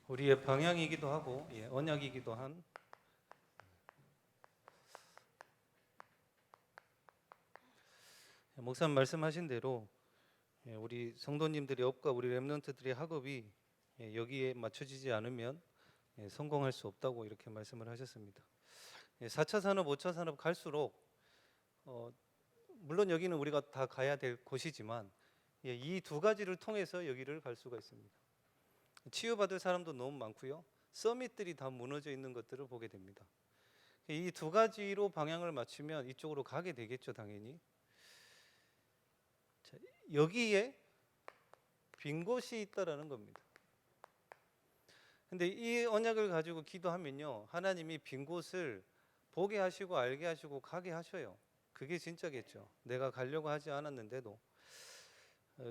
우리의 방향이기도 하고 언약이기도 한 목사님 말씀하신 대로 우리 성도님들의 업과 우리 렘넌트들의 학업이 여기에 맞춰지지 않으면 성공할 수 없다고 이렇게 말씀을 하셨습니다. 4차 산업, 5차 산업 갈수록 물론 여기는 우리가 다 가야 될 곳이지만 이 두 가지를 통해서 여기를 갈 수가 있습니다. 치유받을 사람도 너무 많고요. 서밋들이 다 무너져 있는 것들을 보게 됩니다. 이 두 가지로 방향을 맞추면 이쪽으로 가게 되겠죠, 당연히. 자, 여기에 빈 곳이 있다라는 겁니다. 근데 이 언약을 가지고 기도하면요, 하나님이 빈 곳을 보게 하시고 알게 하시고 가게 하셔요. 그게 진짜겠죠. 내가 가려고 하지 않았는데도.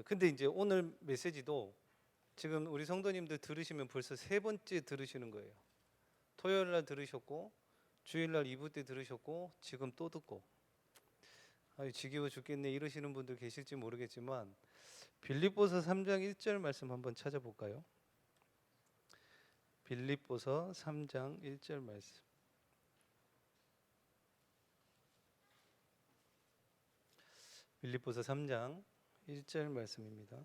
근데 이제 오늘 메시지도 지금 우리 성도님들 들으시면 벌써 세 번째 들으시는 거예요. 토요일 날 들으셨고, 주일 날 2부 때 들으셨고, 지금 또 듣고. 지겨워 죽겠네 이러시는 분들 계실지 모르겠지만 빌립보서 3장 1절 말씀 한번 찾아볼까요? 빌립보서 3장 1절 말씀. 빌립보서 3장 1절 말씀입니다.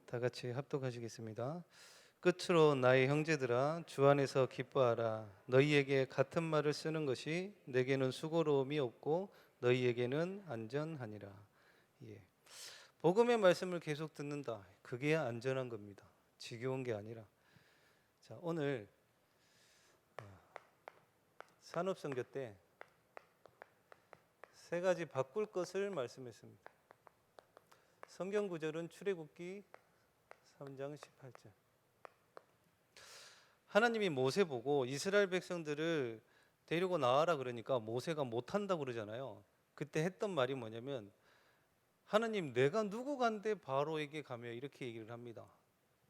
다 같이 합독하시겠습니다. 끝으로 나의 형제들아 주 안에서 기뻐하라. 너희에게 같은 말을 쓰는 것이 내게는 수고로움이 없고 너희에게는 안전하니라. 복음의 말씀을 계속 듣는다. 그게 안전한 겁니다. 지겨운 게 아니라. 자, 오늘 산업선교 때 세 가지 바꿀 것을 말씀했습니다. 성경 구절은 출애굽기 3장 18절. 하나님이 모세 보고 이스라엘 백성들을 데리고 나와라 그러니까 모세가 못한다고 그러잖아요. 그때 했던 말이 뭐냐면 하나님 내가 누구 간데 바로에게 가며 이렇게 얘기를 합니다.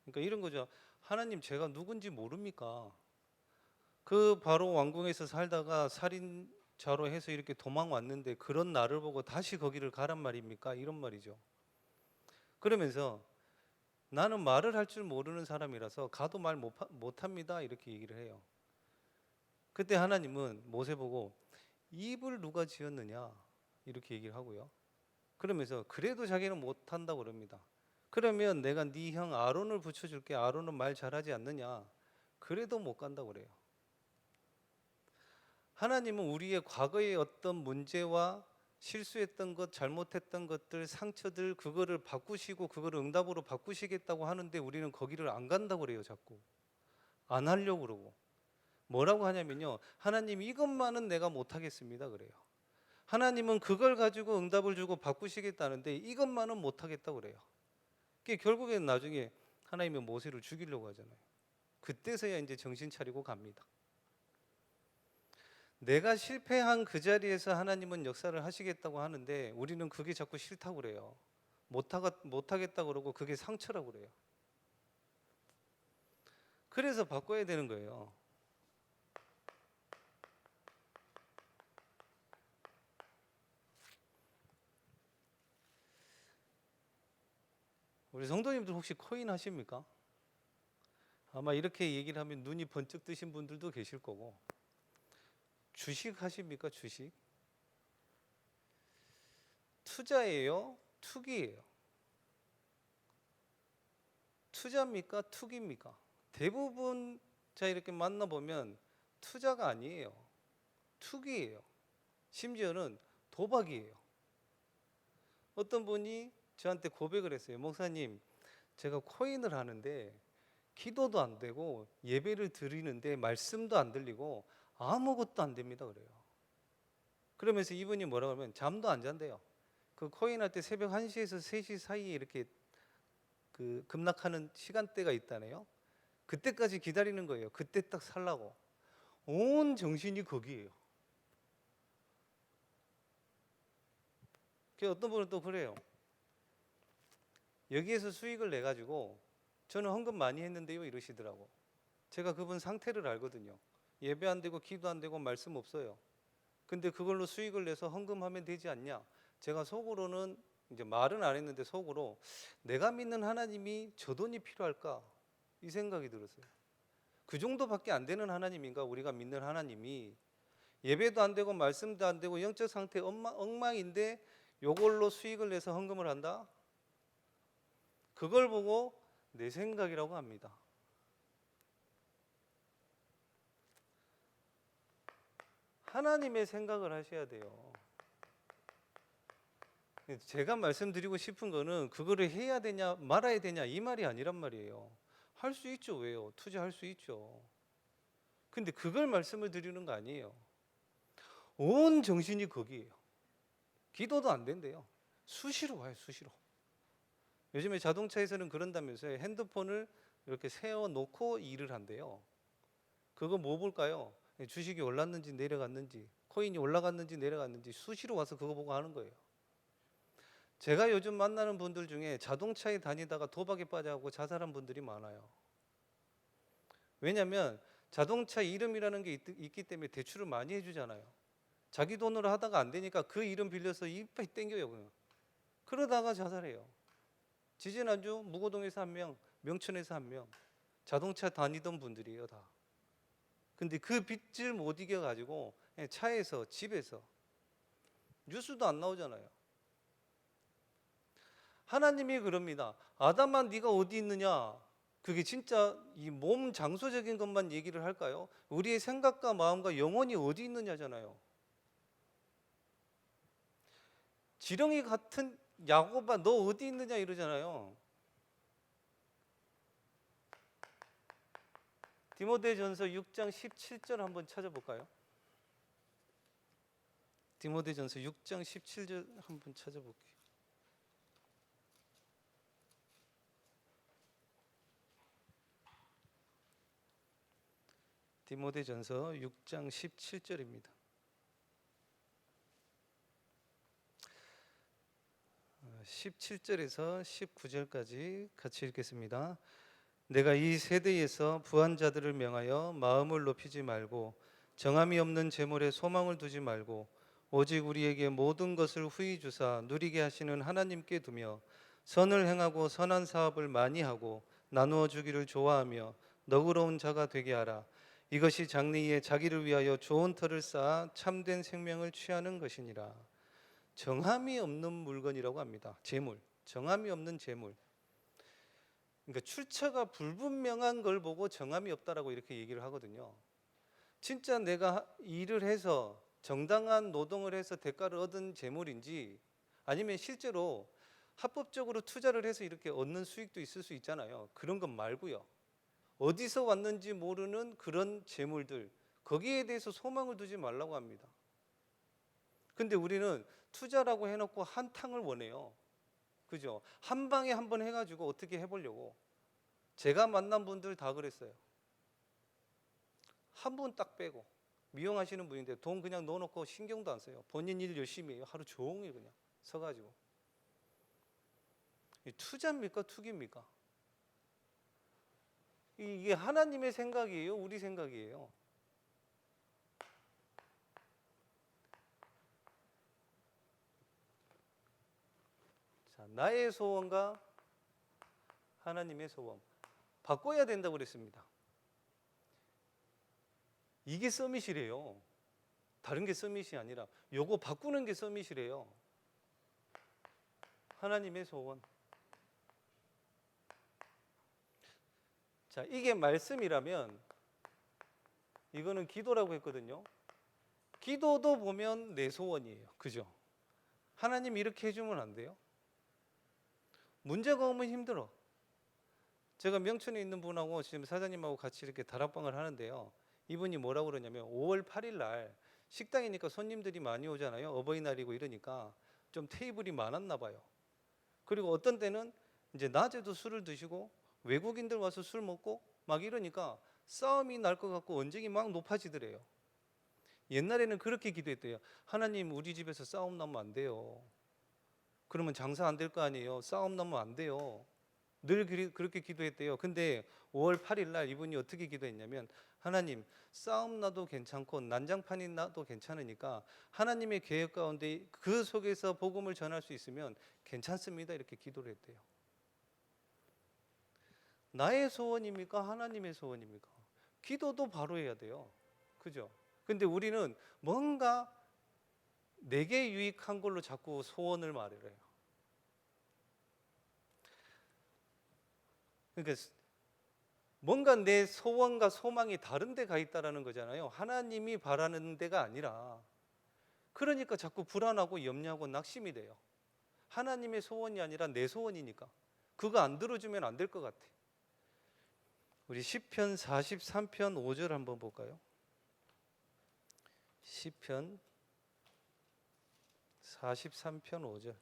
그러니까 이런 거죠. 하나님 제가 누군지 모릅니까? 그 바로 왕궁에서 살다가 살인자로 해서 이렇게 도망왔는데 그런 나를 보고 다시 거기를 가란 말입니까? 이런 말이죠. 그러면서 나는 말을 할 줄 모르는 사람이라서 가도 말 못합니다 이렇게 얘기를 해요. 그때 하나님은 모세 보고 입을 누가 지었느냐 이렇게 얘기를 하고요. 그러면서 그래도 자기는 못한다고 그럽니다. 그러면 내가 네 형 아론을 붙여줄게. 아론은 말 잘하지 않느냐. 그래도 못 간다고 그래요. 하나님은 우리의 과거의 어떤 문제와 실수했던 것, 잘못했던 것들, 상처들 그거를 바꾸시고 그거를 응답으로 바꾸시겠다고 하는데 우리는 거기를 안 간다고 그래요. 자꾸 안 하려고 그러고 뭐라고 하냐면요, 하나님 이것만은 내가 못하겠습니다 그래요. 하나님은 그걸 가지고 응답을 주고 바꾸시겠다는데 이것만은 못하겠다고 그래요. 결국에는 나중에 하나님이 모세를 죽이려고 하잖아요. 그때서야 이제 정신 차리고 갑니다. 내가 실패한 그 자리에서 하나님은 역사를 하시겠다고 하는데 우리는 그게 자꾸 싫다고 그래요. 못하겠다고 그러고 그게 상처라고 그래요. 그래서 바꿔야 되는 거예요. 우리 성도님들 혹시 코인 하십니까? 아마 이렇게 얘기를 하면 눈이 번쩍 뜨신 분들도 계실 거고. 주식 하십니까? 주식? 투자예요? 투기예요? 투자입니까? 투기입니까? 대부분 이렇게 만나보면 투자가 아니에요. 투기예요. 심지어는 도박이에요. 어떤 분이 저한테 고백을 했어요. 목사님, 제가 코인을 하는데 기도도 안 되고 예배를 드리는데 말씀도 안 들리고 아무것도 안 됩니다 그래요. 그러면서 이분이 뭐라고 하면 잠도 안 잔대요. 그 코인 할 때 새벽 1시에서 3시 사이에 이렇게 그 급락하는 시간대가 있다네요. 그때까지 기다리는 거예요. 그때 딱 살라고. 온 정신이 거기에요. 어떤 분은 또 그래요. 여기에서 수익을 내 가지고 저는 헌금 많이 했는데요 이러시더라고. 제가 그분 상태를 알거든요. 예배 안 되고 기도 안 되고 말씀 없어요. 근데 그걸로 수익을 내서 헌금하면 되지 않냐. 제가 속으로는 이제 말은 안 했는데 속으로 내가 믿는 하나님이 저 돈이 필요할까? 이 생각이 들었어요. 그 정도밖에 안 되는 하나님인가? 우리가 믿는 하나님이 예배도 안 되고 말씀도 안 되고 영적 상태 엉망인데 요걸로 수익을 내서 헌금을 한다? 그걸 보고 내 생각이라고 합니다. 하나님의 생각을 하셔야 돼요. 제가 말씀드리고 싶은 거는 그거를 해야 되냐 말아야 되냐 이 말이 아니란 말이에요. 할 수 있죠. 왜요? 투자할 수 있죠. 근데 그걸 말씀을 드리는 거 아니에요. 온 정신이 거기에요. 기도도 안 된대요. 수시로 와요. 수시로. 요즘에 자동차에서는 그런다면서요. 핸드폰을 이렇게 세워놓고 일을 한대요. 그거 뭐 볼까요? 주식이 올랐는지 내려갔는지, 코인이 올라갔는지 내려갔는지 수시로 와서 그거 보고 하는 거예요. 제가 요즘 만나는 분들 중에 자동차에 다니다가 도박에 빠져갖고 자살한 분들이 많아요. 왜냐하면 자동차 이름이라는 게 있기 때문에 대출을 많이 해주잖아요. 자기 돈으로 하다가 안 되니까 그 이름 빌려서 이빨 땡겨요. 그냥. 그러다가 자살해요. 지지난주 무고동에서 한 명, 명천에서 한 명, 자동차 다니던 분들이에요 다. 근데 그 빚을 못 이겨가지고 차에서 집에서 뉴스도 안 나오잖아요. 하나님이 그럽니다. 아담아 네가 어디 있느냐? 그게 진짜 이 몸 장소적인 것만 얘기를 할까요? 우리의 생각과 마음과 영혼이 어디 있느냐잖아요. 지렁이 같은 야곱아 너 어디 있느냐 이러잖아요. 디모데전서 6장 17절 한번 찾아볼까요? 디모데전서 6장 17절 한번 찾아볼게요. 디모데전서 6장 17절입니다. 17절에서 19절까지 같이 읽겠습니다. 내가 이 세대에서 부한 자들을 명하여 마음을 높이지 말고 정함이 없는 재물에 소망을 두지 말고 오직 우리에게 모든 것을 후히 주사 누리게 하시는 하나님께 두며 선을 행하고 선한 사업을 많이 하고 나누어 주기를 좋아하며 너그러운 자가 되게 하라. 이것이 장래에 자기를 위하여 좋은 터를 쌓아 참된 생명을 취하는 것이니라. 정함이 없는 물건이라고 합니다. 재물, 정함이 없는 재물. 그러니까 출처가 불분명한 걸 보고 정함이 없다라고 이렇게 얘기를 하거든요. 진짜 내가 일을 해서 정당한 노동을 해서 대가를 얻은 재물인지 아니면 실제로 합법적으로 투자를 해서 이렇게 얻는 수익도 있을 수 있잖아요. 그런 것 말고요. 어디서 왔는지 모르는 그런 재물들, 거기에 대해서 소망을 두지 말라고 합니다. 근데 우리는 투자라고 해놓고 한탕을 원해요. 그죠? 한 방에 한 번 해가지고 어떻게 해보려고. 제가 만난 분들 다 그랬어요. 한 분 딱 빼고. 미용하시는 분인데 돈 그냥 넣어놓고 신경도 안 써요. 본인 일 열심히 해요. 하루 종일 그냥 서가지고. 투자입니까? 투기입니까? 이게 하나님의 생각이에요? 우리 생각이에요? 자, 나의 소원과 하나님의 소원 바꿔야 된다고 그랬습니다. 이게 서밋이래요. 다른 게 서밋이 아니라 요거 바꾸는 게 서밋이래요. 하나님의 소원. 자, 이게 말씀이라면 이거는 기도라고 했거든요. 기도도 보면 내 소원이에요. 그죠? 하나님 이렇게 해주면 안 돼요? 문제가 오면 힘들어. 제가 명천에 있는 분하고 지금 사장님하고 같이 이렇게 다락방을 하는데요. 이분이 뭐라고 그러냐면 5월 8일 날 식당이니까 손님들이 많이 오잖아요. 어버이날이고 이러니까 좀 테이블이 많았나 봐요. 그리고 어떤 때는 이제 낮에도 술을 드시고 외국인들 와서 술 먹고 막 이러니까 싸움이 날 것 같고 언쟁이 막 높아지더래요. 옛날에는 그렇게 기도했대요. 하나님 우리 집에서 싸움 나면 안 돼요. 그러면 장사 안 될 거 아니에요. 싸움 나면 안 돼요. 늘 그렇게 기도했대요. 근데 5월 8일 날 이분이 어떻게 기도했냐면 하나님, 싸움 나도 괜찮고 난장판이 나도 괜찮으니까 하나님의 계획 가운데 그 속에서 복음을 전할 수 있으면 괜찮습니다. 이렇게 기도를 했대요. 나의 소원입니까? 하나님의 소원입니까? 기도도 바로 해야 돼요. 그죠? 근데 우리는 뭔가 내게 유익한 걸로 자꾸 소원을 말해요. 그러니까 뭔가 내 소원과 소망이 다른 데 가 있다라는 거잖아요. 하나님이 바라는 데가 아니라. 그러니까 자꾸 불안하고 염려하고 낙심이 돼요. 하나님의 소원이 아니라 내 소원이니까. 그거 안 들어주면 안 될 것 같아. 우리 시편 43편 5절 한번 볼까요? 시편 43편 5절.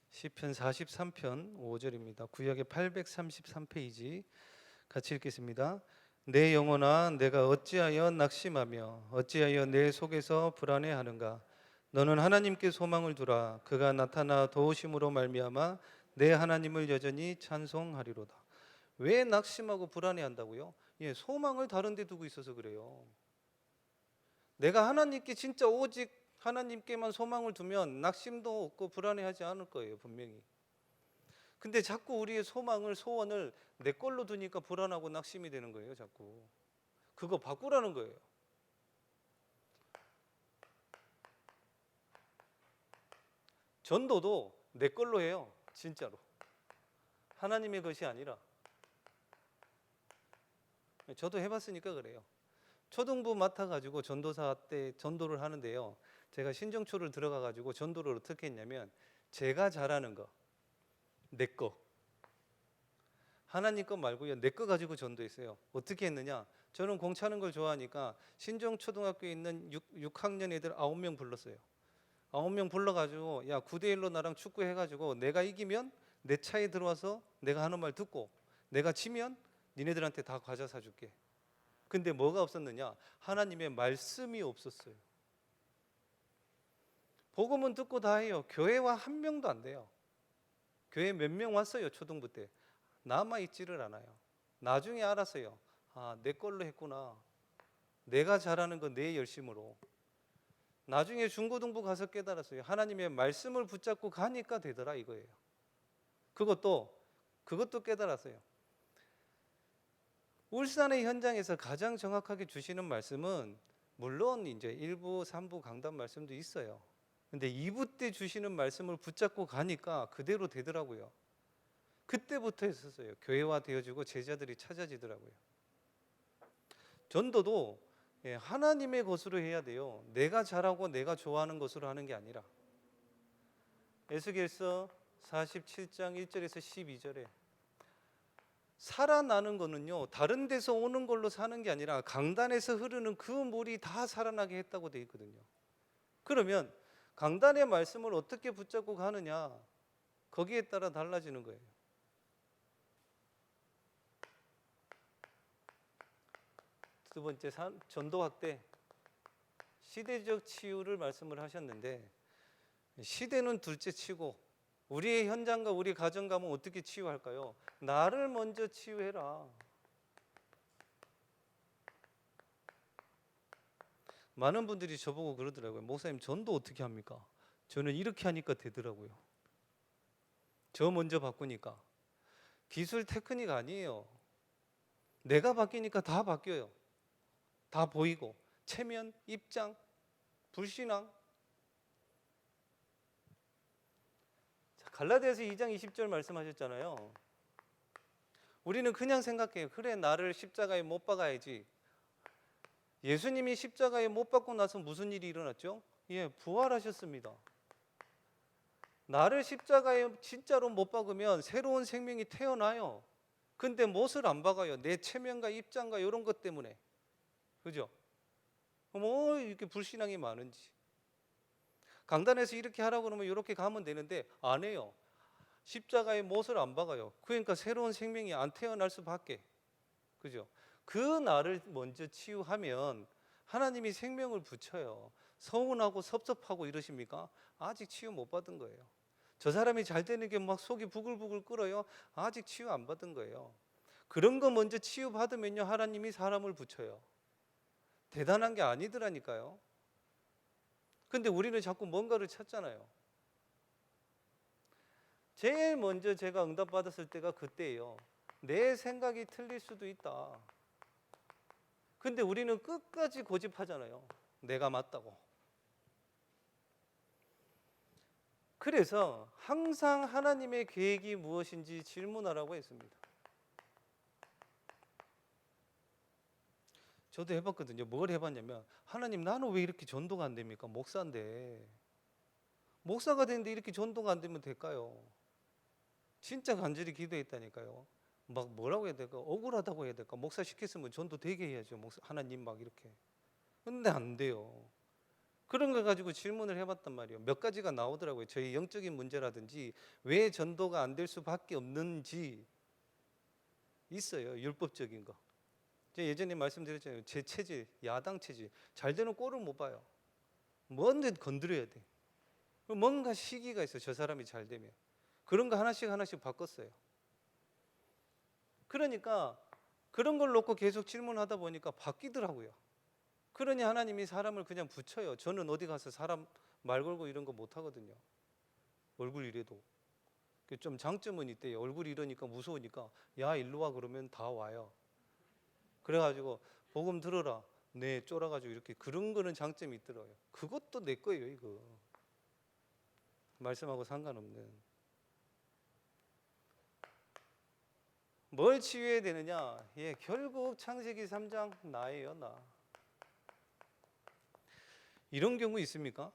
시편 43편 5절입니다. 구약의 833페이지 같이 읽겠습니다. 내 영혼아, 내가 어찌하여 낙심하며 어찌하여 내 속에서 불안해하는가? 너는 하나님께 소망을 두라. 그가 나타나 도우심으로 말미암아 내 하나님을 여전히 찬송하리로다. 왜 낙심하고 불안해한다고요? 예, 소망을 다른 데 두고 있어서 그래요. 내가 하나님께 진짜 오직 하나님께만 소망을 두면 낙심도 없고 불안해하지 않을 거예요, 분명히. 근데 자꾸 우리의 소망을, 소원을 내 걸로 두니까 불안하고 낙심이 되는 거예요, 자꾸. 그거 바꾸라는 거예요. 전도도 내 걸로 해요, 진짜로. 하나님의 것이 아니라. 저도 해봤으니까 그래요. 초등부 맡아가지고 전도사 때 전도를 하는데요. 제가 신정초를 들어가가지고 전도를 어떻게 했냐면, 제가 잘하는 거, 내 거. 하나님 거 말고요, 내 거 가지고 전도했어요. 어떻게 했느냐? 저는 공 차는 걸 좋아하니까 신정초등학교에 있는 6학년 애들 9명 불렀어요. 9명 불러가지고, 야, 9대1로 나랑 축구 해가지고 내가 이기면 내 차에 들어와서 내가 하는 말 듣고, 내가 지면 니네들한테 다 과자 사줄게. 근데 뭐가 없었느냐? 하나님의 말씀이 없었어요. 복음은 듣고 다 해요. 교회와 한 명도 안 돼요. 교회 몇 명 왔어요, 초등부 때. 남아있지를 않아요. 나중에 알았어요. 아, 내 걸로 했구나. 내가 잘하는 건 내 열심으로. 나중에 중고등부 가서 깨달았어요. 하나님의 말씀을 붙잡고 가니까 되더라, 이거예요. 그것도 깨달았어요. 울산의 현장에서 가장 정확하게 주시는 말씀은, 물론 이제 1부, 3부 강단 말씀도 있어요. 근데 2부 때 주시는 말씀을 붙잡고 가니까 그대로 되더라고요. 그때부터 했었어요. 교회화 되어지고 제자들이 찾아지더라고요. 전도도 하나님의 것으로 해야 돼요. 내가 잘하고 내가 좋아하는 것으로 하는 게 아니라. 에스겔서 47장 1절에서 12절에 살아나는 거는요, 다른 데서 오는 걸로 사는 게 아니라 강단에서 흐르는 그 물이 다 살아나게 했다고 되어 있거든요. 그러면 강단의 말씀을 어떻게 붙잡고 가느냐, 거기에 따라 달라지는 거예요. 두 번째, 전도 확대. 시대적 치유를 말씀을 하셨는데, 시대는 둘째 치고 우리의 현장과 우리 가정 가면 어떻게 치유할까요? 나를 먼저 치유해라. 많은 분들이 저보고 그러더라고요. 목사님, 전도 어떻게 합니까? 저는 이렇게 하니까 되더라고요. 저 먼저 바꾸니까. 기술 테크닉 아니에요. 내가 바뀌니까 다 바뀌어요. 다 보이고. 체면, 입장, 불신앙. 갈라디아서 2장 20절 말씀하셨잖아요. 우리는 그냥 생각해요. 그래, 나를 십자가에 못 박아야지. 예수님이 십자가에 못 박고 나서 무슨 일이 일어났죠? 예, 부활하셨습니다. 나를 십자가에 진짜로 못 박으면 새로운 생명이 태어나요. 근데 못을 안 박아요. 내 체면과 입장과 이런 것 때문에. 그죠? 뭐 이렇게 불신앙이 많은지. 강단에서 이렇게 하라고 그러면 이렇게 가면 되는데 안 해요. 십자가에 못을 안 박아요. 그러니까 새로운 생명이 안 태어날 수밖에. 그죠? 그 나를 먼저 치유하면 하나님이 생명을 붙여요. 서운하고 섭섭하고 이러십니까? 아직 치유 못 받은 거예요. 저 사람이 잘 되는 게 막 속이 부글부글 끓어요. 아직 치유 안 받은 거예요. 그런 거 먼저 치유 받으면요, 하나님이 사람을 붙여요. 대단한 게 아니더라니까요. 근데 우리는 자꾸 뭔가를 찾잖아요. 제일 먼저 제가 응답받았을 때가 그때예요. 내 생각이 틀릴 수도 있다. 근데 우리는 끝까지 고집하잖아요. 내가 맞다고. 그래서 항상 하나님의 계획이 무엇인지 질문하라고 했습니다. 저도 해봤거든요. 뭘 해봤냐면, 하나님, 나는 왜 이렇게 전도가 안 됩니까? 목사인데. 목사가 되는데 이렇게 전도가 안 되면 될까요? 진짜 간절히 기도했다니까요. 막 뭐라고 해야 될까? 억울하다고 해야 될까? 목사 시켰으면 전도 되게 해야죠. 목사, 하나님 막 이렇게. 근데 안 돼요. 그런 걸 가지고 질문을 해봤단 말이에요. 몇 가지가 나오더라고요. 저희 영적인 문제라든지 왜 전도가 안 될 수밖에 없는지 있어요. 율법적인 거. 제가 예전에 말씀드렸잖아요. 제 체질, 야당 체질. 잘 되는 꼴을 못 봐요. 뭔데 건드려야 돼. 뭔가 시기가 있어요. 저 사람이 잘 되면. 그런 거 하나씩 하나씩 바꿨어요. 그러니까 그런 걸 놓고 계속 질문하다 보니까 바뀌더라고요. 그러니 하나님이 사람을 그냥 붙여요. 저는 어디 가서 사람 말 걸고 이런 거 못 하거든요. 얼굴 이래도. 좀 장점은 있대요. 얼굴 이러니까 무서우니까 야 일로 와 그러면 다 와요. 그래가지고 복음 들어라. 네 쫄아가지고 이렇게 그런 거는 장점이 있더라고요. 그것도 내 거예요 이거. 말씀하고 상관없는. 뭘 치유해야 되느냐? 예, 결국 창세기 3장 나예요 나. 이런 경우 있습니까?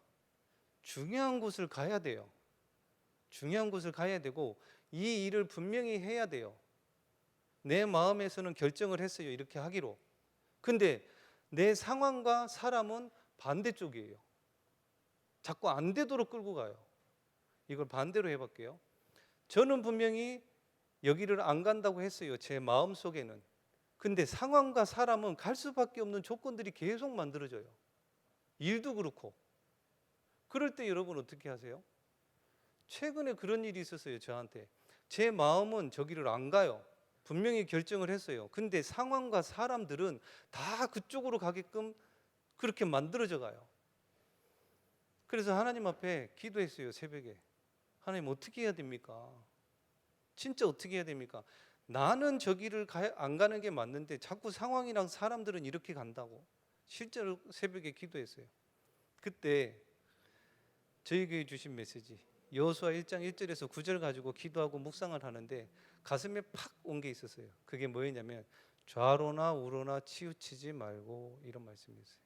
중요한 곳을 가야 돼요. 중요한 곳을 가야 되고 이 일을 분명히 해야 돼요. 내 마음에서는 결정을 했어요. 이렇게 하기로. 근데 내 상황과 사람은 반대쪽이에요. 자꾸 안 되도록 끌고 가요. 이걸 반대로 해볼게요. 저는 분명히 여기를 안 간다고 했어요. 제 마음속에는. 근데 상황과 사람은 갈 수밖에 없는 조건들이 계속 만들어져요. 일도 그렇고. 그럴 때 여러분 어떻게 하세요? 최근에 그런 일이 있었어요. 저한테. 제 마음은 저기를 안 가요. 분명히 결정을 했어요. 근데 상황과 사람들은 다 그쪽으로 가게끔 그렇게 만들어져 가요. 그래서 하나님 앞에 기도했어요. 새벽에. 하나님 어떻게 해야 됩니까? 진짜 어떻게 해야 됩니까? 나는 저기를 안 가는 게 맞는데 자꾸 상황이랑 사람들은 이렇게 간다고. 실제로 새벽에 기도했어요. 그때 저희 교회 주신 메시지 여호수아 1장 1절에서 9절 가지고 기도하고 묵상을 하는데 가슴에 팍 온 게 있었어요. 그게 뭐였냐면 좌로나 우로나 치우치지 말고 이런 말씀이었어요.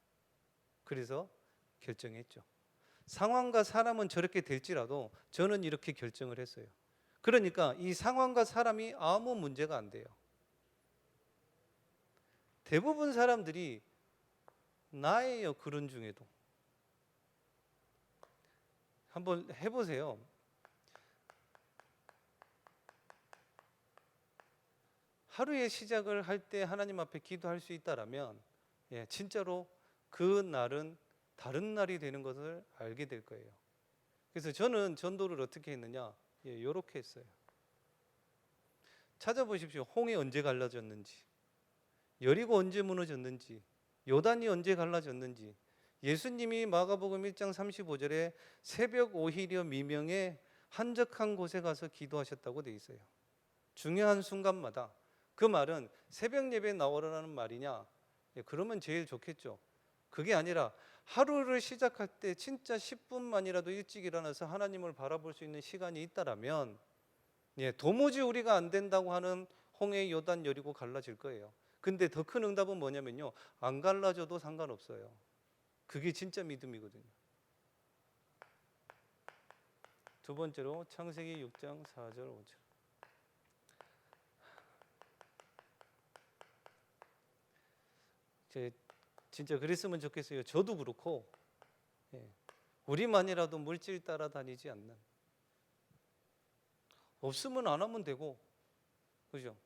그래서 결정했죠. 상황과 사람은 저렇게 될지라도 저는 이렇게 결정을 했어요. 그러니까 이 상황과 사람이 아무 문제가 안 돼요. 대부분 사람들이 나예요. 그런 중에도. 한번 해보세요. 하루의 시작을 할 때 하나님 앞에 기도할 수 있다라면 예, 진짜로 그 날은 다른 날이 되는 것을 알게 될 거예요. 그래서 저는 전도를 어떻게 했느냐? 예, 이렇게 했어요. 찾아보십시오. 홍해 언제 갈라졌는지, 여리고 언제 무너졌는지, 요단이 언제 갈라졌는지. 예수님이 마가복음 1장 35절에 새벽 오히려 미명에 한적한 곳에 가서 기도하셨다고 돼 있어요. 중요한 순간마다. 그 말은 새벽 예배에 나오라는 말이냐? 예, 그러면 제일 좋겠죠. 그게 아니라 하루를 시작할 때 진짜 10분만이라도 일찍 일어나서 하나님을 바라볼 수 있는 시간이 있다라면 예, 도무지 우리가 안 된다고 하는 홍해, 요단, 여리고 갈라질 거예요. 근데 더 큰 응답은 뭐냐면요. 안 갈라져도 상관없어요. 그게 진짜 믿음이거든요. 두 번째로 창세기 6장 4절 5절. 진짜 그랬으면 좋겠어요. 저도 그렇고 예, 우리만이라도 물질 따라다니지 않는. 없으면 안 하면 되고 그죠?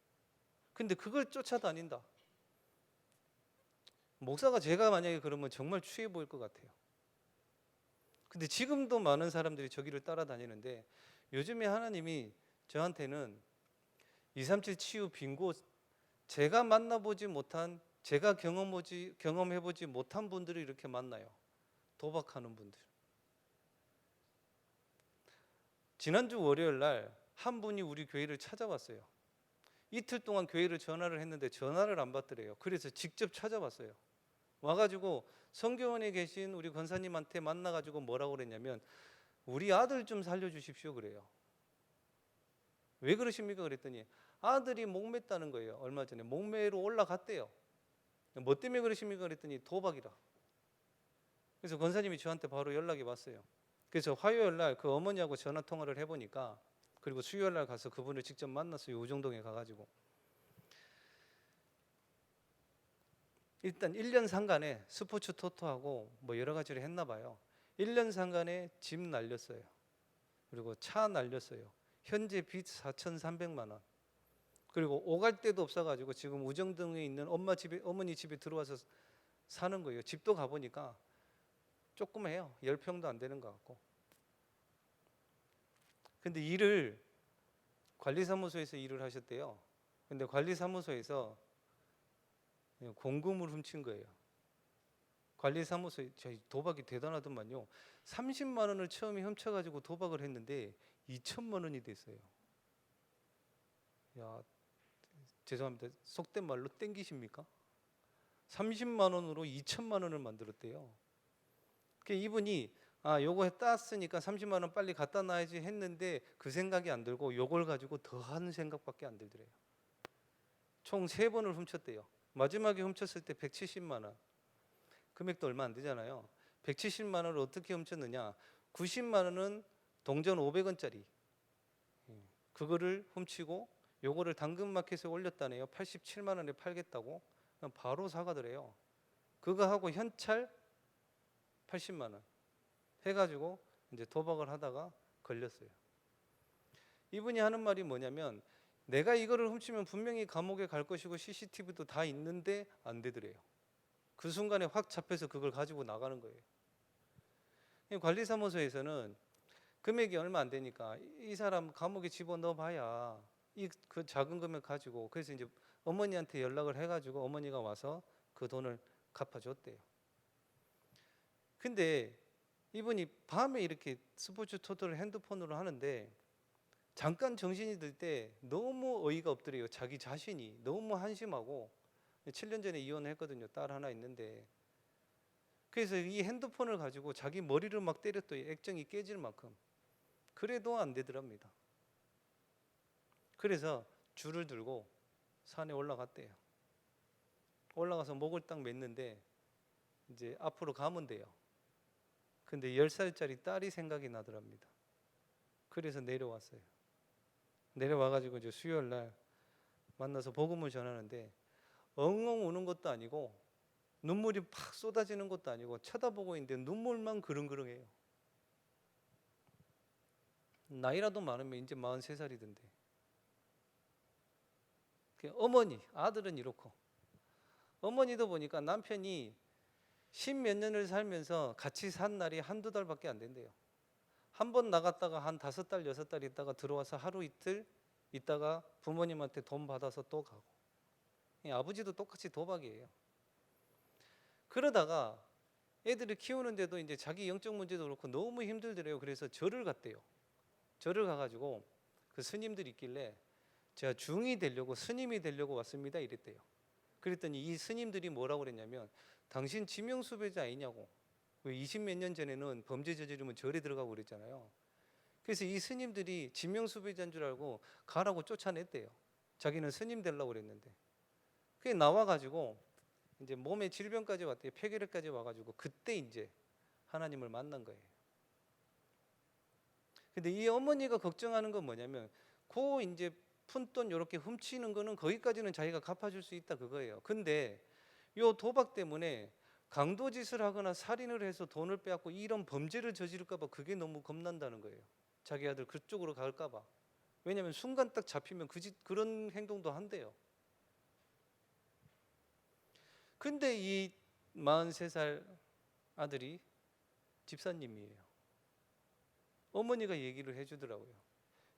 근데 그걸 쫓아다닌다. 목사가 제가 만약에 그러면 정말 추해 보일 것 같아요. 근데 지금도 많은 사람들이 저기를 따라다니는데 요즘에 하나님이 저한테는 237 치유 빙고, 제가 만나보지 못한, 제가 경험해보지 못한 분들을 이렇게 만나요. 도박하는 분들. 지난주 월요일 날 한 분이 우리 교회를 찾아왔어요. 이틀 동안 교회를 전화를 했는데 전화를 안 받더래요. 그래서 직접 찾아왔어요. 와가지고 성교원에 계신 우리 권사님한테 만나가지고 뭐라고 그랬냐면, 우리 아들 좀 살려주십시오 그래요. 왜 그러십니까 그랬더니, 아들이 목맸다는 거예요. 얼마 전에 목매로 올라갔대요. 뭐 때문에 그러십니까 그랬더니, 도박이라. 그래서 권사님이 저한테 바로 연락이 왔어요. 그래서 화요일 날 그 어머니하고 전화 통화를 해보니까, 그리고 수요일 날 가서 그분을 직접 만났어요. 우정동에 가가지고. 일단 1년 상간에 스포츠 토토하고 뭐 여러 가지를 했나 봐요. 1년 상간에 집 날렸어요. 그리고 차 날렸어요. 현재 빚 4,300만 원. 그리고 오갈 데도 없어가지고 지금 우정동에 있는 어머니 집에 들어와서 사는 거예요. 집도 가보니까 조그매요. 10평도 안 되는 것 같고. 근데 일을 관리사무소에서 일을 하셨대요. 근데 관리사무소에서 공금을 훔친 거예요. 관리사무소에, 저희 도박이 대단하더만요. 30만 원을 처음에 훔쳐가지고 도박을 했는데 2천만 원이 됐어요. 야, 죄송합니다. 속된 말로 땡기십니까? 30만 원으로 2천만 원을 만들었대요. 이분이 요거 땄으니까 30만 원 빨리 갖다 놔야지 했는데 그 생각이 안 들고 요걸 가지고 더 하는 생각밖에 안 들더래요. 총 3번을 훔쳤대요. 마지막에 훔쳤을 때 170만 원. 금액도 얼마 안 되잖아요. 170만 원을 어떻게 훔쳤느냐? 90만 원은 동전 500원짜리. 그거를 훔치고 요거를 당근마켓에 올렸다네요. 87만 원에 팔겠다고. 바로 사가더래요. 그거 하고 현찰 80만 원 해가지고 이제 도박을 하다가 걸렸어요. 이분이 하는 말이 뭐냐면, 내가 이거를 훔치면 분명히 감옥에 갈 것이고 CCTV도 다 있는데 안 되더래요. 그 순간에 확 잡혀서 그걸 가지고 나가는 거예요. 관리사무소에서는 금액이 얼마 안 되니까 이 사람 감옥에 집어넣어봐야 그 작은 금액 가지고, 그래서 이제 어머니한테 연락을 해가지고 어머니가 와서 그 돈을 갚아줬대요. 근데 이분이 밤에 이렇게 스포츠 토토를 핸드폰으로 하는데 잠깐 정신이 들 때 너무 어이가 없더래요. 자기 자신이 너무 한심하고. 7년 전에 이혼을 했거든요. 딸 하나 있는데. 그래서 이 핸드폰을 가지고 자기 머리를 막 때렸더니 액정이 깨질 만큼. 그래도 안 되더랍니다. 그래서 줄을 들고 산에 올라갔대요. 올라가서 목을 딱 맸는데 이제 앞으로 가면 돼요. 근데 10살짜리 딸이 생각이 나더랍니다. 그래서 내려왔어요. 내려와가지고 이제 수요일 날 만나서 복음을 전하는데, 엉엉 우는 것도 아니고 눈물이 팍 쏟아지는 것도 아니고 쳐다보고 있는데 눈물만 그릉그릉해요. 나이라도 많으면 이제 43살이던데. 어머니, 아들은 이렇고, 어머니도 보니까 남편이 10몇 년을 살면서 같이 산 날이 한두 달밖에 안 된대요. 한 번 나갔다가 한 5달, 6달 있다가 들어와서 하루 이틀 있다가 부모님한테 돈 받아서 또 가고. 아버지도 똑같이 도박이에요. 그러다가 애들을 키우는데도 이제 자기 영적 문제도 그렇고 너무 힘들더래요. 그래서 절을 갔대요. 절을 가가지고 그 스님들이 있길래, 제가 중이 되려고, 스님이 되려고 왔습니다 이랬대요. 그랬더니 이 스님들이 뭐라고 그랬냐면, 당신 지명수배자 아니냐고. 왜 20몇 년 전에는 범죄 저지르면 절에 들어가고 그랬잖아요. 그래서 이 스님들이 지명수배자인 줄 알고 가라고 쫓아냈대요. 자기는 스님 되려고 그랬는데. 그게 나와가지고 이제 몸에 질병까지 왔대요. 폐결핵까지 와가지고 그때 이제 하나님을 만난 거예요. 근데 이 어머니가 걱정하는 건 뭐냐면, 그 이제 푼돈 이렇게 훔치는 거는 거기까지는 자기가 갚아줄 수 있다 그거예요. 근데 요 도박 때문에 강도짓을 하거나 살인을 해서 돈을 빼앗고 이런 범죄를 저지를까 봐 그게 너무 겁난다는 거예요. 자기 아들 그쪽으로 갈까 봐. 왜냐면 순간 딱 잡히면 그런 행동도 한대요. 근데 이 43살 아들이 집사님이에요. 어머니가 얘기를 해주더라고요.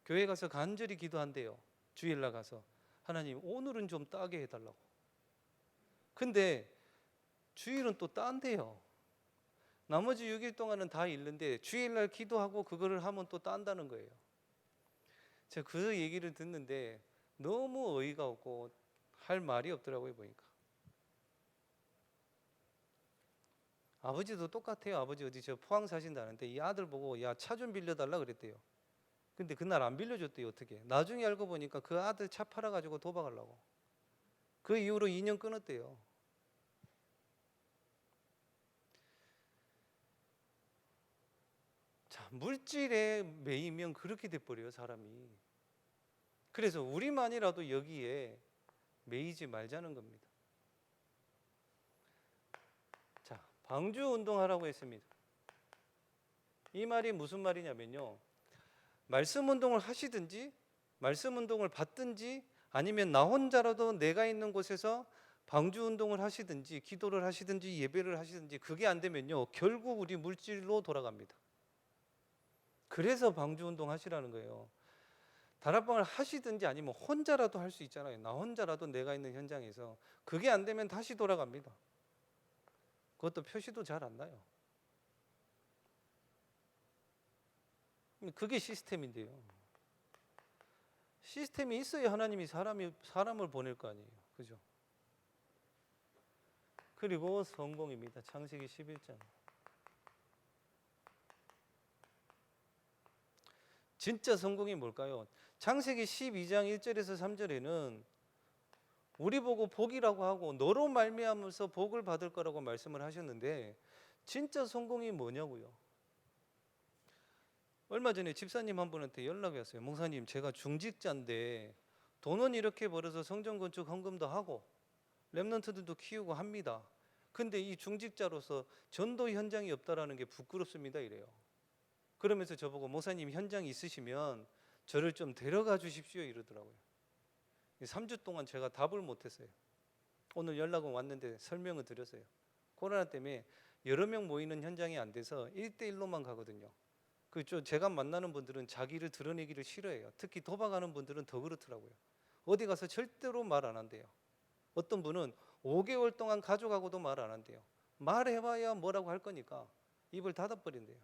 교회 가서 간절히 기도한대요. 주일날 가서 하나님 오늘은 좀 따게 해달라고. 근데 주일은 또 딴대요. 나머지 6일 동안은 다 잃는데 주일날 기도하고 그거를 하면 또 딴다는 거예요. 제가 그 얘기를 듣는데 너무 어이가 없고 할 말이 없더라고요. 보니까 아버지도 똑같아요. 아버지 어디 저 포항 사신다는데 이 아들 보고 야 차 좀 빌려달라 그랬대요. 근데 그날 안 빌려줬대요. 어떻게 나중에 알고 보니까 그 아들 차 팔아가지고 도박하려고. 그 이후로 2년 끊었대요. 자, 물질에 매이면 그렇게 돼버려요, 사람이. 그래서 우리만이라도 여기에 매이지 말자는 겁니다. 자, 방주 운동하라고 했습니다. 이 말이 무슨 말이냐면요, 말씀 운동을 하시든지 말씀 운동을 받든지 아니면 나 혼자라도 내가 있는 곳에서 방주 운동을 하시든지 기도를 하시든지 예배를 하시든지 그게 안 되면요, 결국 우리 물질로 돌아갑니다. 그래서 방주 운동 하시라는 거예요. 다락방을 하시든지 아니면 혼자라도 할 수 있잖아요. 나 혼자라도 내가 있는 현장에서. 그게 안 되면 다시 돌아갑니다. 그것도 표시도 잘 안 나요. 그게 시스템인데요. 시스템이 있어야 하나님이 사람을 보낼 거 아니에요. 그죠? 그리고 성공입니다. 창세기 11장. 진짜 성공이 뭘까요? 창세기 12장 1절에서 3절에는 우리 보고 복이라고 하고 너로 말미암아서 복을 받을 거라고 말씀을 하셨는데 진짜 성공이 뭐냐고요? 얼마 전에 집사님 한 분한테 연락이 왔어요. 목사님, 제가 중직자인데 돈은 이렇게 벌어서 성전 건축 헌금도 하고 렘넌트들도 키우고 합니다. 근데 이 중직자로서 전도 현장이 없다라는 게 부끄럽습니다 이래요. 그러면서 저보고 목사님 현장이 있으시면 저를 좀 데려가 주십시오 이러더라고요. 3주 동안 제가 답을 못했어요. 오늘 연락은 왔는데 설명을 드렸어요. 코로나 때문에 여러 명 모이는 현장이 안 돼서 1대1로만 가거든요. 제가 만나는 분들은 자기를 드러내기를 싫어해요. 특히 도박하는 분들은 더 그렇더라고요. 어디 가서 절대로 말 안 한대요. 어떤 분은 5개월 동안 가족하고도 말 안 한대요. 말해봐야 뭐라고 할 거니까 입을 닫아버린대요.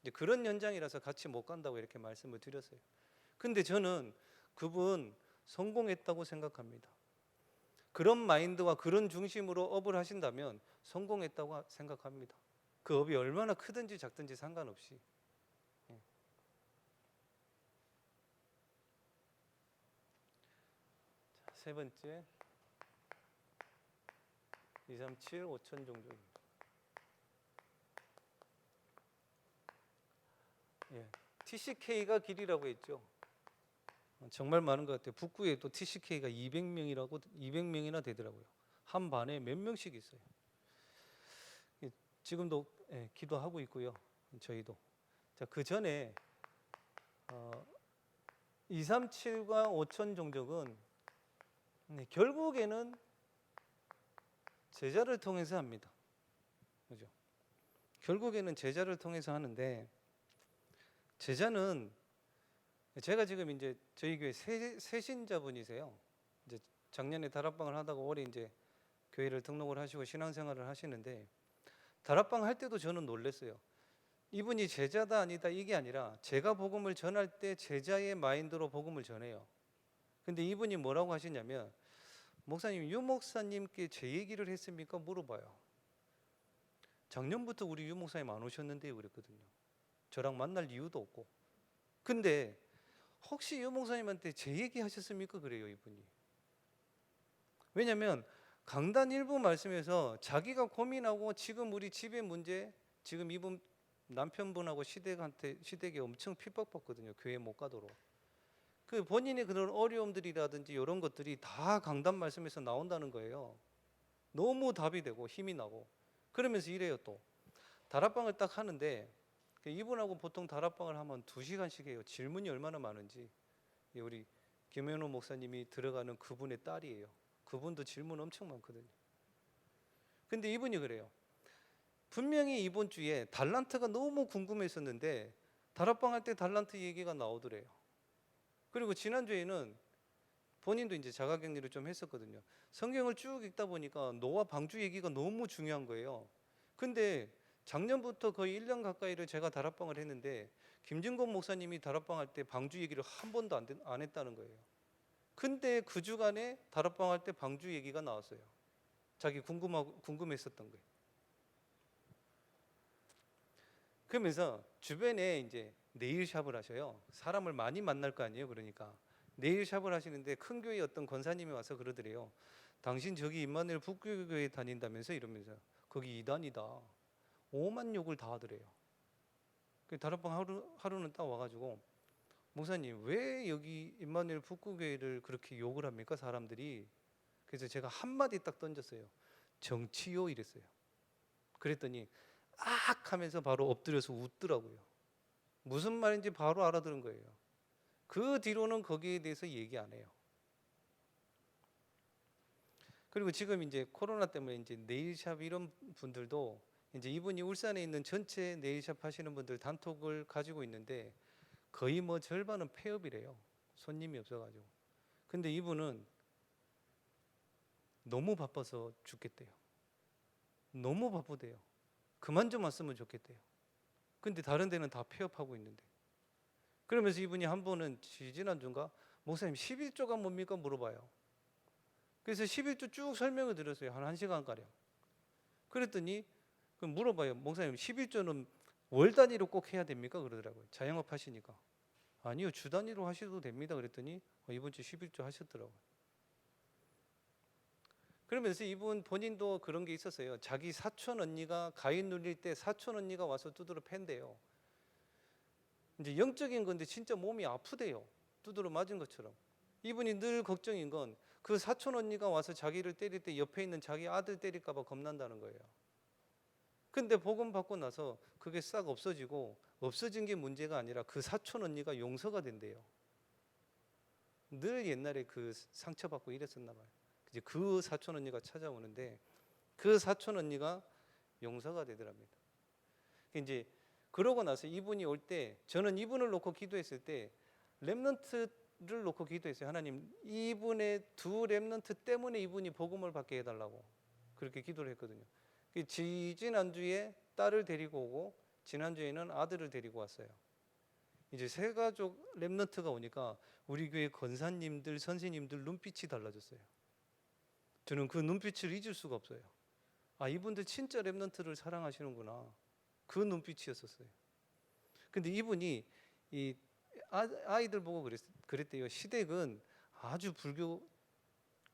이제 그런 현장이라서 같이 못 간다고 이렇게 말씀을 드렸어요. 근데 저는 그분 성공했다고 생각합니다. 그런 마인드와 그런 중심으로 업을 하신다면 성공했다고 생각합니다. 그 업이 얼마나 크든지 작든지 상관없이. 자, 세 번째 237 5천 종족입니다. TCK가 길이라고 했죠. 정말 많은 것 같아요. 북구에 또 TCK가 200명이나 되더라고요. 한 반에 몇 명씩 있어요. 지금도 기도하고 있고요. 저희도. 자, 그 전에 237과 5천 종족은 결국에는 제자를 통해서 합니다. 그죠? 결국에는 제자를 통해서 하는데 제자는 제가 지금 이제 저희 교회 새신자분이세요. 이제 작년에 다락방을 하다가 올해 이제 교회를 등록을 하시고 신앙생활을 하시는데 다락방 할 때도 저는 놀랐어요. 이분이 제자다 아니다 이게 아니라 제가 복음을 전할 때 제자의 마인드로 복음을 전해요. 근데 이분이 뭐라고 하시냐면 목사님, 유 목사님께 제 얘기를 했습니까? 물어봐요. 작년부터 우리 유 목사님 안 오셨는데요 그랬거든요. 저랑 만날 이유도 없고. 근데 혹시 유 목사님한테 제 얘기 하셨습니까? 그래요 이분이. 왜냐하면 강단 일부 말씀에서 자기가 고민하고 지금 우리 집의 문제, 지금 이분 남편분하고 시댁에 엄청 핍박받거든요. 교회 못 가도록. 그 본인의 그런 어려움들이라든지 이런 것들이 다 강단 말씀에서 나온다는 거예요. 너무 답이 되고 힘이 나고. 그러면서 이래요 또. 다락방을 딱 하는데 이분하고 보통 다락방을 하면 2시간씩 해요. 질문이 얼마나 많은지. 우리 김현호 목사님이 들어가는 그분의 딸이에요. 그분도 질문 엄청 많거든요. 근데 이분이 그래요. 분명히 이번 주에 달란트가 너무 궁금했었는데 다락방 할 때 달란트 얘기가 나오더래요. 그리고 지난주에는 본인도 이제 자가격리를 좀 했었거든요. 성경을 쭉 읽다 보니까 노아 방주 얘기가 너무 중요한 거예요. 근데 작년부터 거의 1년 가까이를 제가 다락방을 했는데 김진곤 목사님이 다락방 할 때 방주 얘기를 한 번도 안 했다는 거예요. 근데 그 주간에 다락방 할 때 방주 얘기가 나왔어요. 자기 궁금했었던 거예요. 그러면서 주변에 이제 네일샵을 하셔요. 사람을 많이 만날 거 아니에요. 그러니까 네일샵을 하시는데 큰 교회 어떤 권사님이 와서 그러더래요. 당신 저기 임마누엘 북교회 다닌다면서 이러면서 거기 이단이다. 오만 욕을 다 하더래요. 그 다락방 하루는 딱 와가지고 목사님 왜 여기 임마누엘 북구교회를 그렇게 욕을 합니까 사람들이? 그래서 제가 한마디 딱 던졌어요. 정치요 이랬어요. 그랬더니 악 하면서 바로 엎드려서 웃더라고요. 무슨 말인지 바로 알아들은 거예요. 그 뒤로는 거기에 대해서 얘기 안 해요. 그리고 지금 이제 코로나 때문에 이제 네일샵 이런 분들도 이제 이분이 울산에 있는 전체 네일샵 하시는 분들 단톡을 가지고 있는데 거의 뭐 절반은 폐업이래요. 손님이 없어가지고. 근데 이분은 너무 바빠서 죽겠대요. 너무 바쁘대요. 그만 좀 왔으면 좋겠대요. 근데 다른 데는 다 폐업하고 있는데. 그러면서 이분이 한 번은 지난주인가 목사님 11조가 뭡니까 물어봐요. 그래서 11조 쭉 설명을 드렸어요. 한 1시간가량. 그랬더니 물어봐요. 목사님 11조는 월 단위로 꼭 해야 됩니까? 그러더라고요. 자영업 하시니까. 아니요. 주 단위로 하셔도 됩니다. 그랬더니 이번 주 11조 하셨더라고요. 그러면서 이분 본인도 그런 게 있었어요. 자기 사촌 언니가 가위 눌릴 때 사촌 언니가 와서 두드러 팬대요. 이제 영적인 건데 진짜 몸이 아프대요. 두드러 맞은 것처럼. 이분이 늘 걱정인 건 그 사촌 언니가 와서 자기를 때릴 때 옆에 있는 자기 아들 때릴까 봐 겁난다는 거예요. 근데 복음 받고 나서 그게 싹 없어지고 없어진 게 문제가 아니라 그 사촌 언니가 용서가 된대요. 늘 옛날에 그 상처받고 이랬었나 봐요. 이제 그 사촌 언니가 찾아오는데 그 사촌 언니가 용서가 되더랍니다. 이제 그러고 나서 이분이 올 때 저는 이분을 놓고 기도했을 때 렘넌트를 놓고 기도했어요. 하나님 이분의 두 렘넌트 때문에 이분이 복음을 받게 해달라고 그렇게 기도를 했거든요. 지난주에 딸을 데리고 오고 지난주에는 아들을 데리고 왔어요. 이제 세 가족 렘넌트가 오니까 우리 교회 권사님들 선생님들 눈빛이 달라졌어요. 저는 그 눈빛을 잊을 수가 없어요. 아 이분들 진짜 렘넌트를 사랑하시는구나. 그 눈빛이었었어요. 근데 이분이 이 아이들 보고 그랬대요. 시댁은 아주 불교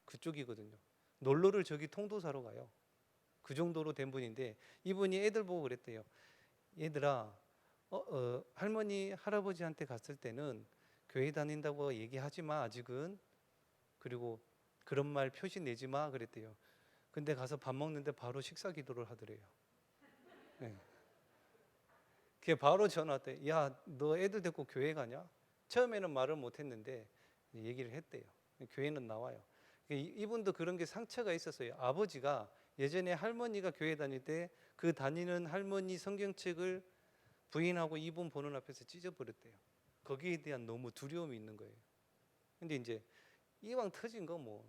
그쪽이거든요. 놀러를 저기 통도사로 가요. 그 정도로 된 분인데 이분이 애들 보고 그랬대요. 얘들아, 할머니 할아버지한테 갔을 때는 교회 다닌다고 얘기하지 마 아직은. 그리고 그런 말 표시 내지 마 그랬대요. 근데 가서 밥 먹는데 바로 식사 기도를 하더래요. 네. 그게 바로 전화 왔대. 야, 너 애들 데리고 교회 가냐? 처음에는 말을 못했는데 얘기를 했대요. 교회는 나와요. 이분도 그런 게 상처가 있었어요. 아버지가 예전에 할머니가 교회 다닐 때 그 다니는 할머니 성경책을 부인하고 이분 보는 앞에서 찢어버렸대요. 거기에 대한 너무 두려움이 있는 거예요. 근데 이제 이왕 터진 거 뭐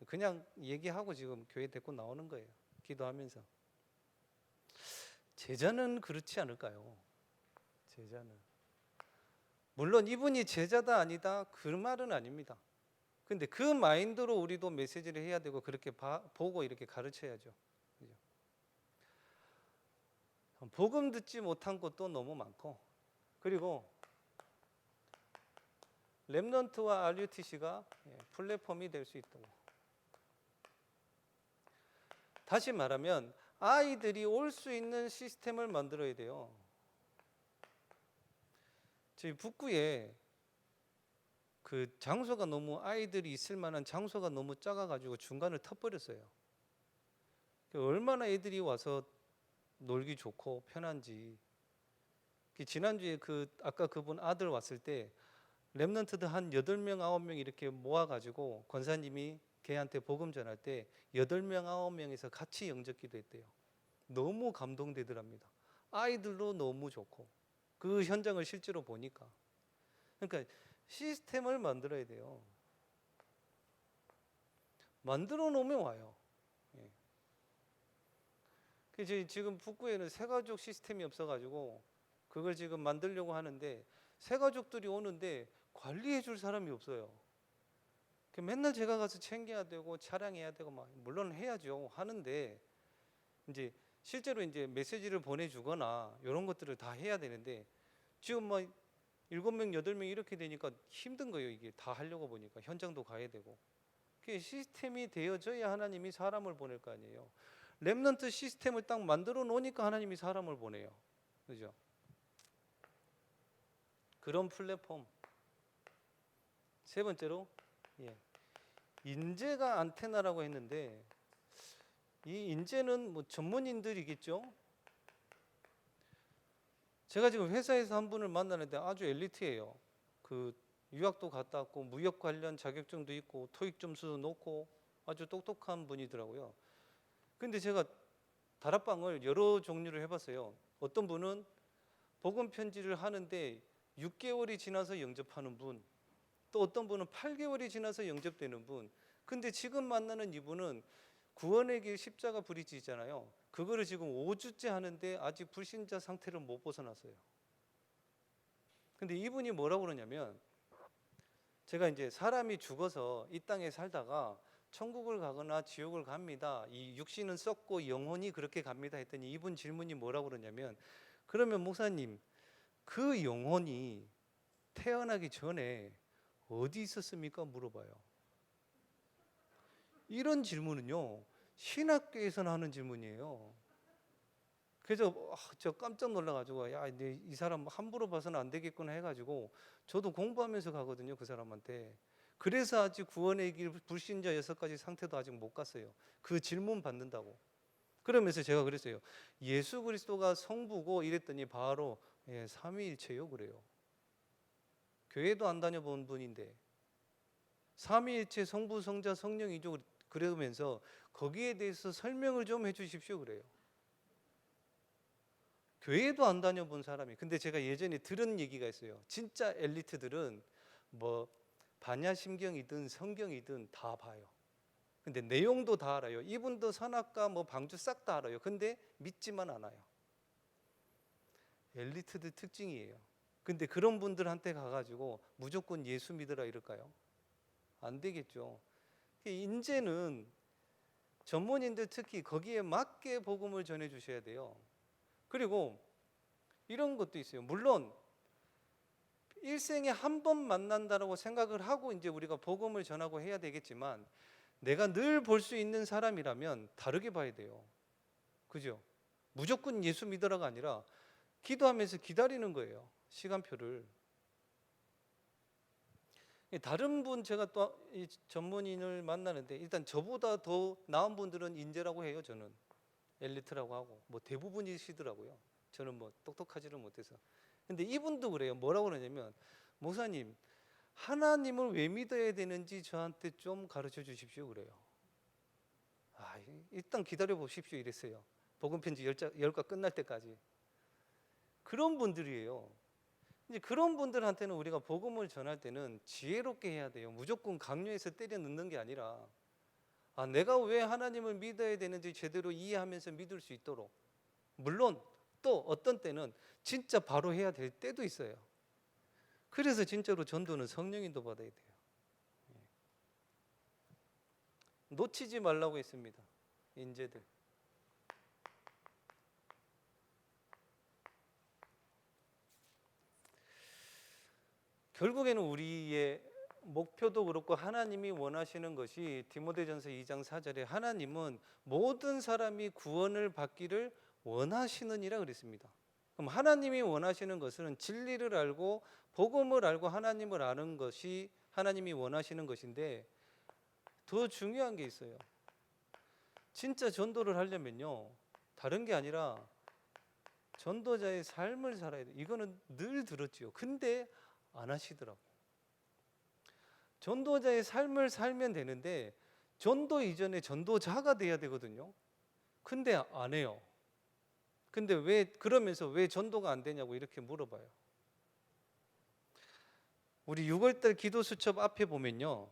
그냥 얘기하고 지금 교회 데리고 나오는 거예요. 기도하면서. 제자는 그렇지 않을까요? 제자는. 물론 이분이 제자다 아니다 그 말은 아닙니다. 근데 그 마인드로 우리도 메시지를 해야 되고 그렇게 보고 이렇게 가르쳐야죠. 그죠? 복음 듣지 못한 것도 너무 많고 그리고 렘넌트와 RUTC가 플랫폼이 될 수 있다고. 다시 말하면 아이들이 올 수 있는 시스템을 만들어야 돼요. 저희 북구에 그 장소가 너무 아이들이 있을 만한 장소가 너무 작아가지고 중간을 텄버렸어요. 얼마나 애들이 와서 놀기 좋고 편한지. 지난주에 아까 그분 아들 왔을 때 렘넌트들 한 8명, 9명 이렇게 모아가지고 권사님이 걔한테 복음 전할 때 8명, 9명에서 같이 영접 기도했대요. 너무 감동되더랍니다. 아이들도 너무 좋고 그 현장을 실제로 보니까. 그러니까 시스템을 만들어야 돼요. 만들어 놓으면 와요. 예. 그래서 지금 북구에는 새가족 시스템이 없어가지고 그걸 지금 만들려고 하는데 새가족들이 오는데 관리해 줄 사람이 없어요. 맨날 제가 가서 챙겨야 되고 차량해야 되고 막 물론 해야죠. 하는데 이제 실제로 이제 메시지를 보내주거나 이런 것들을 다 해야 되는데 지금 막 7명, 8명 이렇게 되니까 힘든 거예요. 이게 다 하려고 보니까 현장도 가야 되고. 그게 시스템이 되어져야 하나님이 사람을 보낼 거 아니에요. 렘넌트 시스템을 딱 만들어 놓으니까 하나님이 사람을 보내요. 그죠? 그런 플랫폼. 세 번째로 인재가 안테나라고 했는데 이 인재는 뭐 전문인들이겠죠. 제가 지금 회사에서 한 분을 만나는데 아주 엘리트예요. 그 유학도 갔다 왔고 무역 관련 자격증도 있고 토익 점수도 높고 아주 똑똑한 분이더라고요. 근데 제가 다락방을 여러 종류를 해봤어요. 어떤 분은 복음 편지를 하는데 6개월이 지나서 영접하는 분, 또 어떤 분은 8개월이 지나서 영접되는 분. 근데 지금 만나는 이분은 구원의 길 십자가 브릿지 있잖아요. 그거를 지금 5주째 하는데 아직 불신자 상태를 못 벗어났어요. 근데 이분이 뭐라고 그러냐면 제가 이제 사람이 죽어서 이 땅에 살다가 천국을 가거나 지옥을 갑니다. 이 육신은 썩고 영혼이 그렇게 갑니다 했더니 이분 질문이 뭐라고 그러냐면 그러면 목사님 그 영혼이 태어나기 전에 어디 있었습니까? 물어봐요. 이런 질문은요 신학교에서는 하는 질문이에요. 그래서 저 깜짝 놀라가지고 야, 이 사람 함부로 봐서는 안 되겠구나 해가지고 저도 공부하면서 가거든요 그 사람한테. 그래서 아직 구원의 길 불신자 6가지 상태도 아직 못 갔어요. 그 질문 받는다고. 그러면서 제가 그랬어요. 예수 그리스도가 성부고 이랬더니 바로 삼위일체요 그래요. 교회도 안 다녀본 분인데 삼위일체 성부 성자 성령이죠 그러면서 거기에 대해서 설명을 좀 해주십시오 그래요. 교회도 안 다녀본 사람이. 근데 제가 예전에 들은 얘기가 있어요. 진짜 엘리트들은 뭐 반야심경이든 성경이든 다 봐요. 근데 내용도 다 알아요. 이분도 선악과 뭐 방주 싹 다 알아요. 근데 믿지만 않아요. 엘리트들 특징이에요. 근데 그런 분들한테 가가지고 무조건 예수 믿으라 이럴까요? 안 되겠죠. 인재는 전문인들 특히 거기에 맞게 복음을 전해 주셔야 돼요. 그리고 이런 것도 있어요. 물론 일생에 한 번 만난다라고 생각을 하고 이제 우리가 복음을 전하고 해야 되겠지만 내가 늘 볼 수 있는 사람이라면 다르게 봐야 돼요. 그죠? 무조건 예수 믿으라가 아니라 기도하면서 기다리는 거예요. 시간표를. 다른 분 제가 또 이 전문인을 만나는데 일단 저보다 더 나은 분들은 인재라고 해요. 저는 엘리트라고 하고 뭐 대부분이시더라고요. 저는 뭐 똑똑하지를 못해서. 근데 이분도 그래요. 뭐라고 그러냐면 목사님 하나님을 왜 믿어야 되는지 저한테 좀 가르쳐 주십시오 그래요. 일단 기다려 보십시오 이랬어요. 복음 편지 10과 끝날 때까지. 그런 분들이에요. 이제 그런 분들한테는 우리가 복음을 전할 때는 지혜롭게 해야 돼요. 무조건 강요해서 때려 넣는 게 아니라 내가 왜 하나님을 믿어야 되는지 제대로 이해하면서 믿을 수 있도록. 물론 또 어떤 때는 진짜 바로 해야 될 때도 있어요. 그래서 진짜로 전도는 성령인도 받아야 돼요. 놓치지 말라고 했습니다. 인재들. 결국에는 우리의 목표도 그렇고 하나님이 원하시는 것이 디모데전서 2장 4절에 하나님은 모든 사람이 구원을 받기를 원하시느니라 그랬습니다. 그럼 하나님이 원하시는 것은 진리를 알고 복음을 알고 하나님을 아는 것이 하나님이 원하시는 것인데 더 중요한 게 있어요. 진짜 전도를 하려면요 다른 게 아니라 전도자의 삶을 살아야 돼요. 이거는 늘 들었지요. 근데 안 하시더라고. 전도자의 삶을 살면 되는데 전도 이전에 전도자가 돼야 되거든요. 근데 안 해요. 근데 왜 그러면서 왜 전도가 안 되냐고 이렇게 물어봐요. 우리 6월달 기도 수첩 앞에 보면요,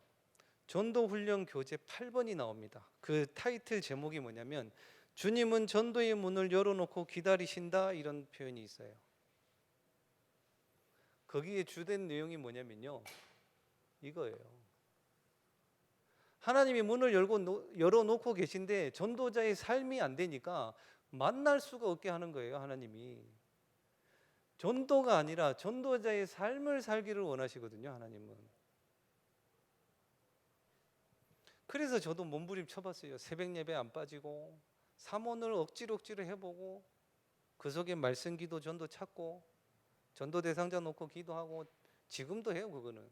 전도 훈련 교재 8번이 나옵니다. 그 타이틀 제목이 뭐냐면 주님은 전도의 문을 열어놓고 기다리신다, 이런 표현이 있어요. 거기에 주된 내용이 뭐냐면요, 이거예요. 하나님이 문을 열어놓고 계신데 전도자의 삶이 안 되니까 만날 수가 없게 하는 거예요. 하나님이 전도가 아니라 전도자의 삶을 살기를 원하시거든요, 하나님은. 그래서 저도 몸부림 쳐봤어요. 새벽 예배 안 빠지고 삼원을 억지로 해보고 그 속에 말씀 기도 전도 찾고 전도 대상자 놓고 기도하고 지금도 해요, 그거는.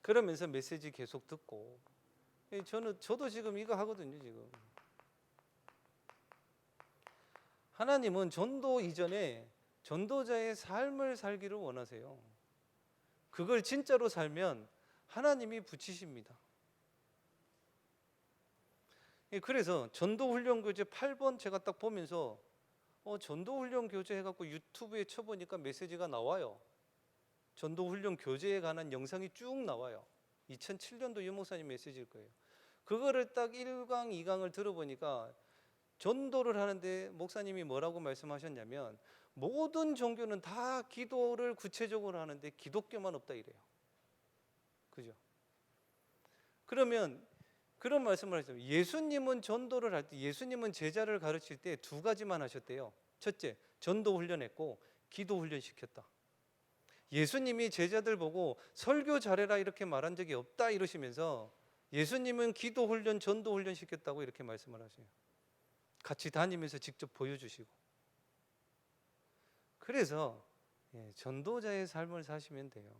그러면서 메시지 계속 듣고. 저도 지금 이거 하거든요, 지금. 하나님은 전도 이전에 전도자의 삶을 살기를 원하세요. 그걸 진짜로 살면 하나님이 붙이십니다. 그래서 전도훈련 교재 8번 제가 딱 보면서 전도훈련 교재 해갖고 유튜브에 쳐보니까 메시지가 나와요. 전도훈련 교재에 관한 영상이 쭉 나와요. 2007년도 유 목사님 메시지일 거예요. 그거를 딱 1강, 2강을 들어보니까 전도를 하는데 목사님이 뭐라고 말씀하셨냐면 모든 종교는 다 기도를 구체적으로 하는데 기독교만 없다 이래요. 그죠? 그러면 그런 말씀을 하셨어요. 예수님은 전도를 할 때, 예수님은 제자를 가르칠 때 두 가지만 하셨대요. 첫째, 전도 훈련했고 기도 훈련시켰다. 예수님이 제자들 보고 설교 잘해라 이렇게 말한 적이 없다 이러시면서 예수님은 기도 훈련, 전도 훈련 시켰다고 이렇게 말씀을 하세요. 같이 다니면서 직접 보여주시고. 그래서 전도자의 삶을 사시면 돼요.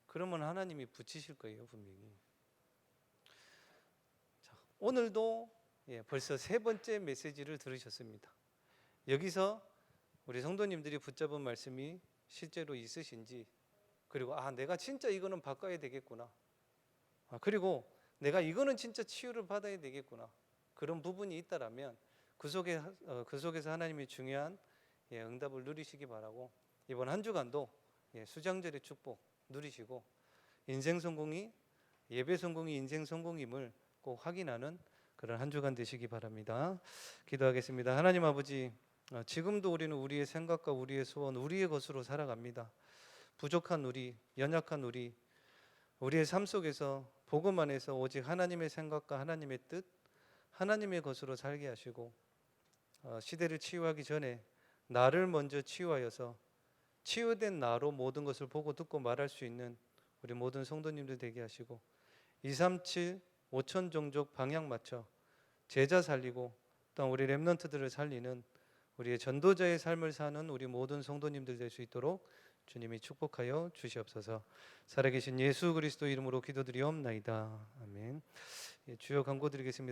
그러면 하나님이 붙이실 거예요, 분명히. 자, 오늘도 벌써 3번째 메시지를 들으셨습니다. 여기서 우리 성도님들이 붙잡은 말씀이 실제로 있으신지, 그리고 내가 진짜 이거는 바꿔야 되겠구나, 그리고 내가 이거는 진짜 치유를 받아야 되겠구나, 그런 부분이 있다라면 그 속에서 하나님이 중요한 응답을 누리시기 바라고, 이번 한 주간도 수장절의 축복 누리시고 인생 성공이, 예배 성공이 인생 성공임을 꼭 확인하는 그런 한 주간 되시기 바랍니다. 기도하겠습니다. 하나님 아버지, 지금도 우리는 우리의 생각과 우리의 소원, 우리의 것으로 살아갑니다. 부족한 우리, 연약한 우리의 삶 속에서 복음 안에서 오직 하나님의 생각과 하나님의 뜻, 하나님의 것으로 살게 하시고, 시대를 치유하기 전에 나를 먼저 치유하여서 치유된 나로 모든 것을 보고 듣고 말할 수 있는 우리 모든 성도님들 되게 하시고, 237 5천 종족 방향 맞춰 제자 살리고 또 우리 렘넌트들을 살리는 우리의 전도자의 삶을 사는 우리 모든 성도님들 될 수 있도록 주님이 축복하여 주시옵소서. 살아계신 예수 그리스도 이름으로 기도드리옵나이다. 아멘. 주여, 간구드리겠습니다.